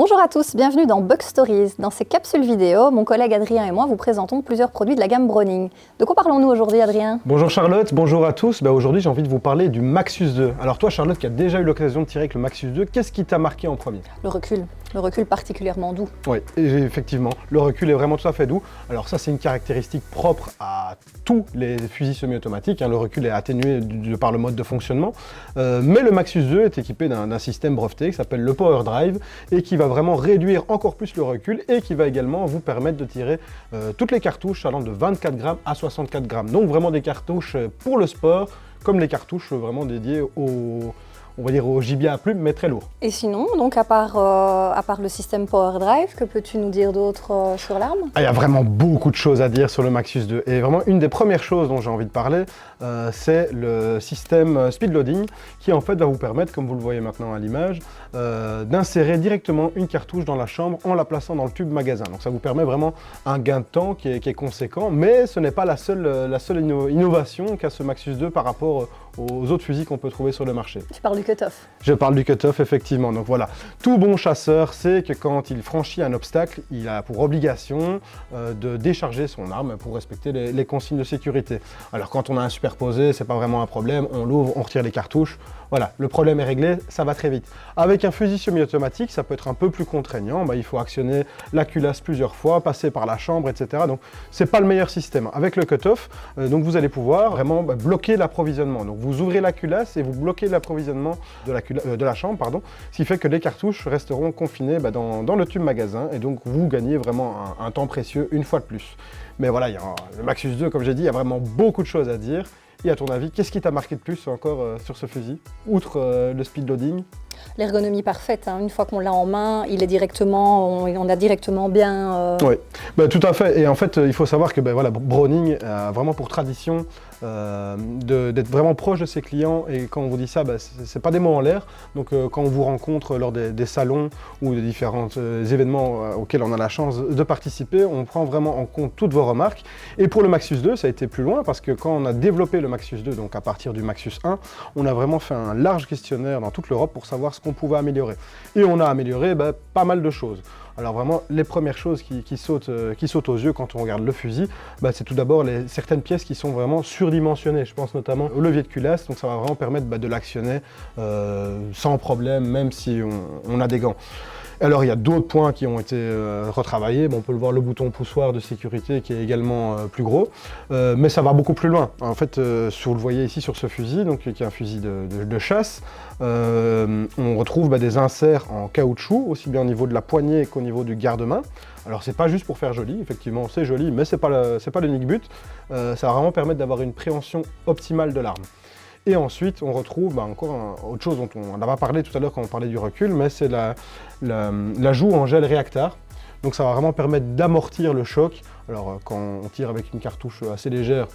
Bonjour à tous, bienvenue dans Bug Stories. Dans ces capsules vidéo, mon collègue Adrien et moi vous présentons plusieurs produits de la gamme Browning. De quoi parlons-nous aujourd'hui, Adrien? Bonjour Charlotte, bonjour à tous. Aujourd'hui j'ai envie de vous parler du Maxus 2. Alors toi Charlotte qui a déjà eu l'occasion de tirer avec le Maxus 2, qu'est-ce qui t'a marqué en premier? Le recul particulièrement doux. Oui, effectivement, le recul est vraiment tout à fait doux. Alors ça c'est une caractéristique propre à tous les fusils semi-automatiques, le recul est atténué par le mode de fonctionnement. Mais le Maxus 2 est équipé d'un système breveté qui s'appelle le Power Drive et qui va vraiment réduire encore plus le recul et qui va également vous permettre de tirer toutes les cartouches allant de 24 grammes à 64 grammes. Donc vraiment des cartouches pour le sport, comme les cartouches vraiment dédiées au gibier à plumes, mais très lourd. Et sinon, donc à part le système Power Drive, que peux-tu nous dire d'autre sur l'arme? Il y a vraiment beaucoup de choses à dire sur le Maxus 2. Et vraiment, une des premières choses dont j'ai envie de parler, c'est le système Speed Loading, qui en fait va vous permettre, comme vous le voyez maintenant à l'image, d'insérer directement une cartouche dans la chambre en la plaçant dans le tube magasin. Donc ça vous permet vraiment un gain de temps qui est conséquent, mais ce n'est pas la seule innovation qu'a ce Maxus 2 par rapport aux autres fusils qu'on peut trouver sur le marché. Tu parles du cut-off. Je parle du cut-off, effectivement. Donc voilà, tout bon chasseur sait que quand il franchit un obstacle, il a pour obligation de décharger son arme pour respecter les consignes de sécurité. Alors quand on a un superposé, c'est pas vraiment un problème, on l'ouvre, on retire les cartouches. Voilà, le problème est réglé, ça va très vite. Avec un fusil semi-automatique, ça peut être un peu plus contraignant. Il faut actionner la culasse plusieurs fois, passer par la chambre, etc. Donc, c'est pas le meilleur système. Avec le cut-off, donc vous allez pouvoir vraiment bloquer l'approvisionnement. Donc, vous ouvrez la culasse et vous bloquez l'approvisionnement de la chambre, ce qui fait que les cartouches resteront confinées dans le tube magasin et donc vous gagnez vraiment un temps précieux une fois de plus. Mais voilà, le Maxus 2, comme j'ai dit, il y a vraiment beaucoup de choses à dire. Et à ton avis, qu'est-ce qui t'a marqué de plus encore sur ce fusil, outre le speed loading? L'ergonomie parfaite, une fois qu'on l'a en main, on a directement bien... Oui, tout à fait. Et en fait, il faut savoir que Browning a vraiment pour tradition d'être vraiment proche de ses clients. Et quand on vous dit ça, c'est pas des mots en l'air. Donc quand on vous rencontre lors des salons ou des différents événements auxquels on a la chance de participer, on prend vraiment en compte toutes vos remarques. Et pour le Maxus 2, ça a été plus loin parce que quand on a développé le Maxus 2, donc à partir du Maxus 1, on a vraiment fait un large questionnaire dans toute l'Europe pour savoir ce qu'on pouvait améliorer. Et on a amélioré pas mal de choses. Alors vraiment, les premières choses qui sautent aux yeux quand on regarde le fusil, c'est tout d'abord certaines pièces qui sont vraiment surdimensionnées. Je pense notamment au levier de culasse, donc ça va vraiment permettre de l'actionner sans problème, même si on a des gants. Alors il y a d'autres points qui ont été retravaillés, on peut le voir, le bouton poussoir de sécurité qui est également plus gros, mais ça va beaucoup plus loin. En fait, vous le voyez ici sur ce fusil, donc, qui est un fusil de chasse, on retrouve des inserts en caoutchouc, aussi bien au niveau de la poignée qu'au niveau du garde-main. Alors c'est pas juste pour faire joli, effectivement c'est joli, mais c'est pas l'unique but, ça va vraiment permettre d'avoir une préhension optimale de l'arme. Et ensuite, on retrouve encore autre chose dont on en a parlé tout à l'heure quand on parlait du recul, mais c'est l'ajout en gel réacteur. Donc ça va vraiment permettre d'amortir le choc. Alors quand on tire avec une cartouche assez légère,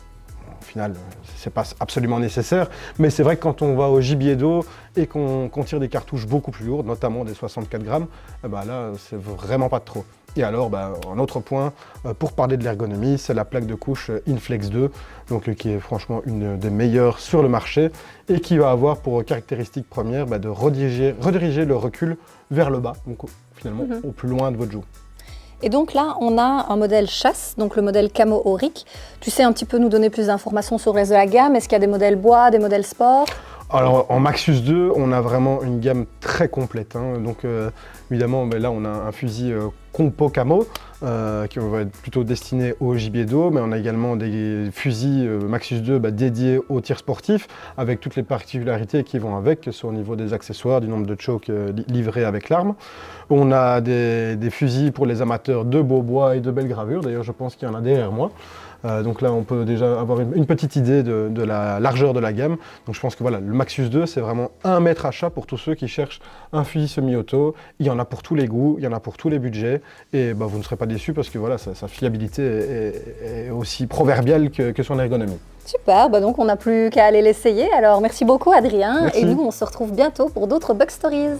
au final, c'est pas absolument nécessaire, mais c'est vrai que quand on va au gibier d'eau et qu'on tire des cartouches beaucoup plus lourdes, notamment des 64 grammes, là, c'est vraiment pas de trop. Et alors, un autre point, pour parler de l'ergonomie, c'est la plaque de couche Inflex 2, donc, qui est franchement une des meilleures sur le marché et qui va avoir pour caractéristique première de rediriger le recul vers le bas, donc finalement au plus loin de votre joue. Et donc là, on a un modèle chasse, donc le modèle Camo Auric. Tu sais un petit peu nous donner plus d'informations sur le reste de la gamme? Est-ce qu'il y a des modèles bois, des modèles sport? Alors en Maxus 2, on a vraiment une gamme très complète. Donc évidemment, là on a un fusil Compo Camo qui va être plutôt destiné au gibier d'eau, mais on a également des fusils Maxus 2 dédiés au tir sportif, avec toutes les particularités qui vont avec, que ce soit au niveau des accessoires, du nombre de chokes livrés avec l'arme. On a des fusils pour les amateurs de beau bois et de belles gravures, d'ailleurs je pense qu'il y en a derrière moi. Donc là, on peut déjà avoir une petite idée de la largeur de la gamme. Donc je pense que voilà, le Maxus 2, c'est vraiment un maître achat pour tous ceux qui cherchent un fusil semi-auto. Il y en a pour tous les goûts, il y en a pour tous les budgets. Et vous ne serez pas déçus parce que voilà, sa fiabilité est aussi proverbiale que son ergonomie. Super, donc on n'a plus qu'à aller l'essayer. Alors merci beaucoup Adrien. Merci. Et nous, on se retrouve bientôt pour d'autres Bug Stories.